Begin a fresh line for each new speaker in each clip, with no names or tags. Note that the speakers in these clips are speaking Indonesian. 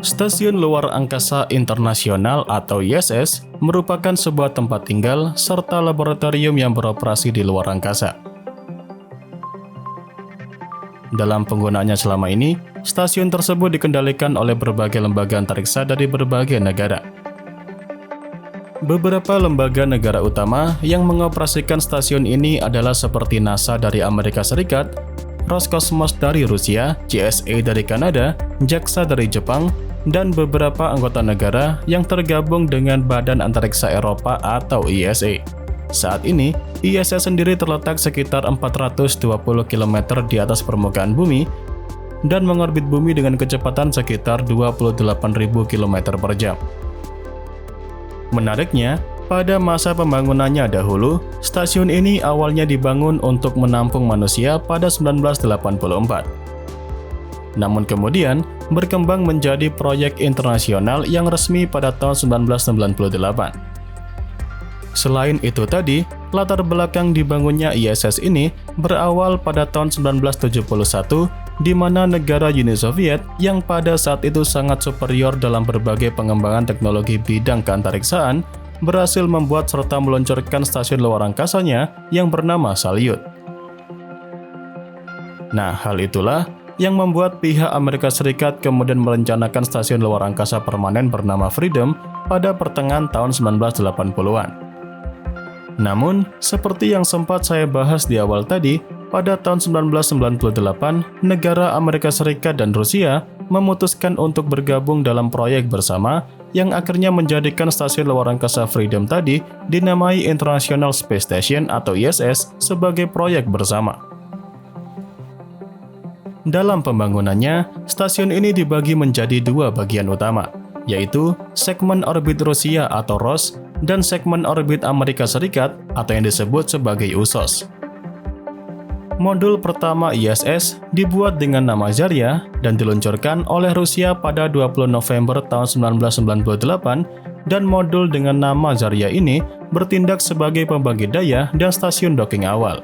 Stasiun Luar Angkasa Internasional atau ISS merupakan sebuah tempat tinggal serta laboratorium yang beroperasi di luar angkasa. Dalam penggunaannya selama ini, stasiun tersebut dikendalikan oleh berbagai lembaga antariksa dari berbagai negara. Beberapa lembaga negara utama yang mengoperasikan stasiun ini adalah seperti NASA dari Amerika Serikat, Roscosmos dari Rusia, GSA dari Kanada, JAXA dari Jepang, dan beberapa anggota negara yang tergabung dengan Badan Antariksa Eropa atau ESA. Saat ini, ISS sendiri terletak sekitar 420 km di atas permukaan bumi dan mengorbit bumi dengan kecepatan sekitar 28.000 km per jam. Menariknya, pada masa pembangunannya dahulu, stasiun ini awalnya dibangun untuk menampung manusia pada 1984. Namun kemudian berkembang menjadi proyek internasional yang resmi pada tahun 1998. Selain itu tadi, latar belakang dibangunnya ISS ini berawal pada tahun 1971 di mana negara Uni Soviet yang pada saat itu sangat superior dalam berbagai pengembangan teknologi bidang keantariksaan berhasil membuat serta meluncurkan stasiun luar angkasanya yang bernama Salyut. Nah, hal itulah yang membuat pihak Amerika Serikat kemudian merencanakan stasiun luar angkasa permanen bernama Freedom pada pertengahan tahun 1980-an. Namun, seperti yang sempat saya bahas di awal tadi, pada tahun 1998, negara Amerika Serikat dan Rusia memutuskan untuk bergabung dalam proyek bersama yang akhirnya menjadikan stasiun luar angkasa Freedom tadi dinamai International Space Station atau ISS sebagai proyek bersama. Dalam pembangunannya, stasiun ini dibagi menjadi dua bagian utama, yaitu segmen orbit Rusia atau ROS dan segmen orbit Amerika Serikat atau yang disebut sebagai USOS. Modul pertama ISS dibuat dengan nama Zarya dan diluncurkan oleh Rusia pada 20 November tahun 1998 dan modul dengan nama Zarya ini bertindak sebagai pembagi daya dan stasiun docking awal.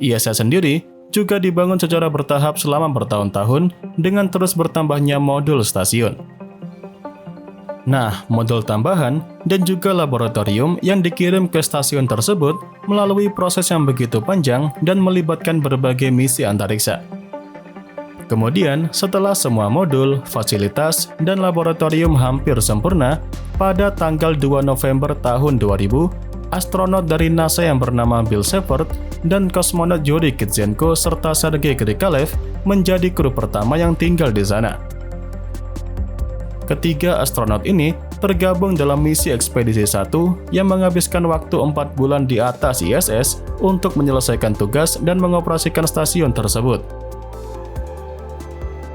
ISS sendiri juga dibangun secara bertahap selama bertahun-tahun dengan terus bertambahnya modul stasiun. Nah, modul tambahan dan juga laboratorium yang dikirim ke stasiun tersebut melalui proses yang begitu panjang dan melibatkan berbagai misi antariksa. Kemudian, setelah semua modul, fasilitas, dan laboratorium hampir sempurna, pada tanggal 2 November tahun 2000, astronot dari NASA yang bernama Bill Shepard dan kosmonot Yuri Kitsenko serta Sergei Krikalev menjadi kru pertama yang tinggal di sana. Ketiga astronot ini tergabung dalam misi ekspedisi 1 yang menghabiskan waktu 4 bulan di atas ISS untuk menyelesaikan tugas dan mengoperasikan stasiun tersebut.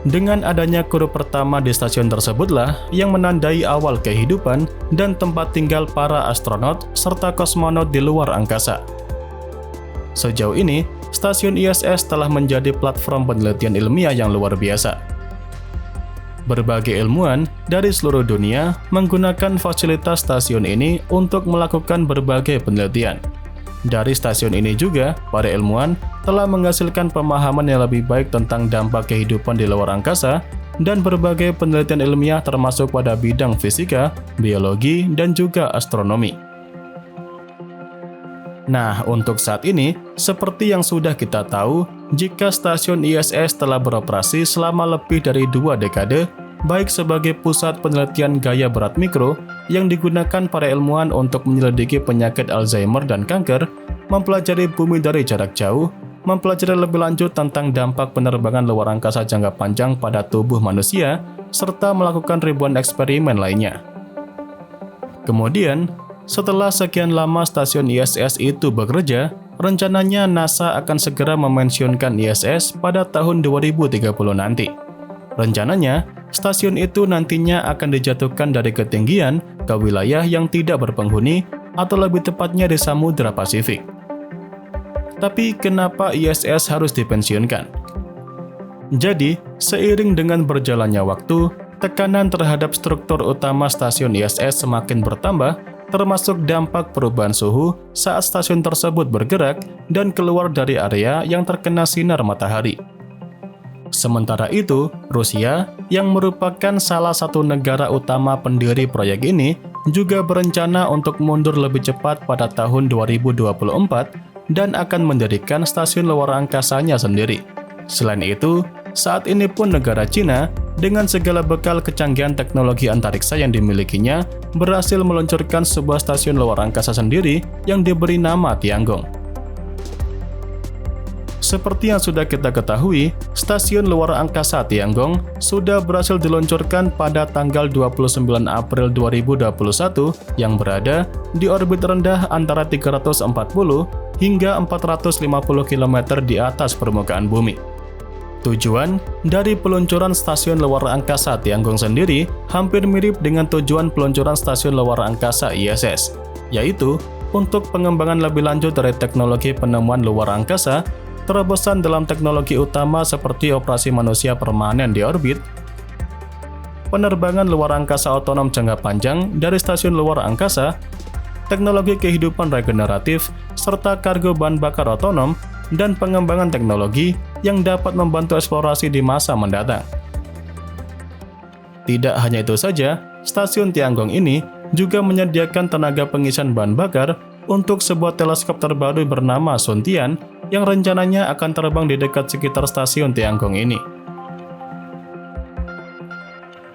Dengan adanya kru pertama di stasiun tersebutlah yang menandai awal kehidupan dan tempat tinggal para astronot serta kosmonot di luar angkasa. Sejauh ini, stasiun ISS telah menjadi platform penelitian ilmiah yang luar biasa. Berbagai ilmuwan dari seluruh dunia menggunakan fasilitas stasiun ini untuk melakukan berbagai penelitian. Dari stasiun ini juga, para ilmuwan telah menghasilkan pemahaman yang lebih baik tentang dampak kehidupan di luar angkasa dan berbagai penelitian ilmiah termasuk pada bidang fisika, biologi, dan juga astronomi. Nah, untuk saat ini, seperti yang sudah kita tahu, jika stasiun ISS telah beroperasi selama lebih dari 2 dekade, baik sebagai pusat penelitian gaya berat mikro yang digunakan para ilmuwan untuk menyelidiki penyakit Alzheimer dan kanker, mempelajari bumi dari jarak jauh, mempelajari lebih lanjut tentang dampak penerbangan luar angkasa jangka panjang pada tubuh manusia, serta melakukan ribuan eksperimen lainnya. Kemudian, setelah sekian lama stasiun ISS itu bekerja, rencananya NASA akan segera memensiunkan ISS pada tahun 2030 nanti. Rencananya, stasiun itu nantinya akan dijatuhkan dari ketinggian ke wilayah yang tidak berpenghuni atau lebih tepatnya di Samudra Pasifik. Tapi kenapa ISS harus dipensiunkan? Jadi, seiring dengan berjalannya waktu, tekanan terhadap struktur utama stasiun ISS semakin bertambah, termasuk dampak perubahan suhu saat stasiun tersebut bergerak dan keluar dari area yang terkena sinar matahari. Sementara itu, Rusia, yang merupakan salah satu negara utama pendiri proyek ini, juga berencana untuk mundur lebih cepat pada tahun 2024 dan akan mendirikan stasiun luar angkasanya sendiri. Selain itu, saat ini pun negara Cina, dengan segala bekal kecanggihan teknologi antariksa yang dimilikinya, berhasil meluncurkan sebuah stasiun luar angkasa sendiri yang diberi nama Tiangong. Seperti yang sudah kita ketahui, stasiun luar angkasa Tiangong sudah berhasil diluncurkan pada tanggal 29 April 2021 yang berada di orbit rendah antara 340 hingga 450 km di atas permukaan bumi. Tujuan dari peluncuran stasiun luar angkasa Tiangong sendiri hampir mirip dengan tujuan peluncuran stasiun luar angkasa ISS, yaitu untuk pengembangan lebih lanjut dari teknologi penemuan luar angkasa, terobosan dalam teknologi utama seperti operasi manusia permanen di orbit, penerbangan luar angkasa otonom jangka panjang dari stasiun luar angkasa, teknologi kehidupan regeneratif, serta kargo bahan bakar otonom, dan pengembangan teknologi yang dapat membantu eksplorasi di masa mendatang. Tidak hanya itu saja, stasiun Tiangong ini juga menyediakan tenaga pengisian bahan bakar untuk sebuah teleskop terbaru bernama Suntian yang rencananya akan terbang di dekat sekitar stasiun Tiangong ini.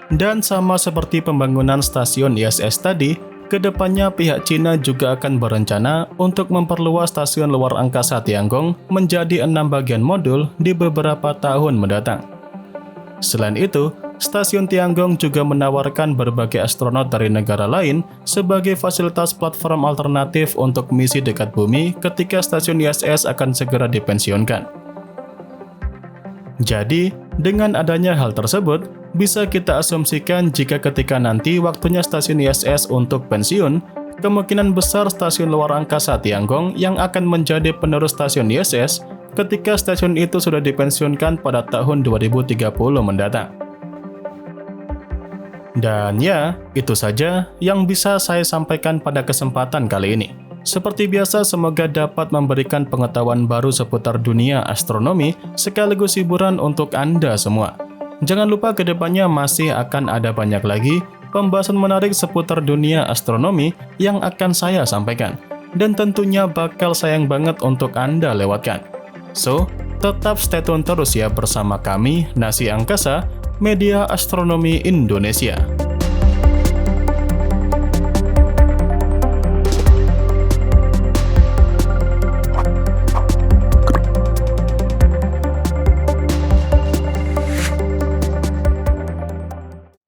Dan sama seperti pembangunan stasiun ISS tadi, kedepannya pihak Cina juga akan berencana untuk memperluas stasiun luar angkasa Tiangong menjadi 6 bagian modul di beberapa tahun mendatang. Selain itu, stasiun Tiangong juga menawarkan berbagai astronot dari negara lain sebagai fasilitas platform alternatif untuk misi dekat bumi ketika stasiun ISS akan segera dipensiunkan. Jadi, dengan adanya hal tersebut, bisa kita asumsikan jika ketika nanti waktunya stasiun ISS untuk pensiun, kemungkinan besar stasiun luar angkasa Tiangong yang akan menjadi penerus stasiun ISS ketika stasiun itu sudah dipensiunkan pada tahun 2030 mendatang. Dan ya, itu saja yang bisa saya sampaikan pada kesempatan kali ini. Seperti biasa, semoga dapat memberikan pengetahuan baru seputar dunia astronomi sekaligus hiburan untuk Anda semua. Jangan lupa kedepannya masih akan ada banyak lagi pembahasan menarik seputar dunia astronomi yang akan saya sampaikan. Dan tentunya bakal sayang banget untuk Anda lewatkan. So, tetap stay tune terus ya bersama kami, Nasi Angkasa, Media Astronomi Indonesia.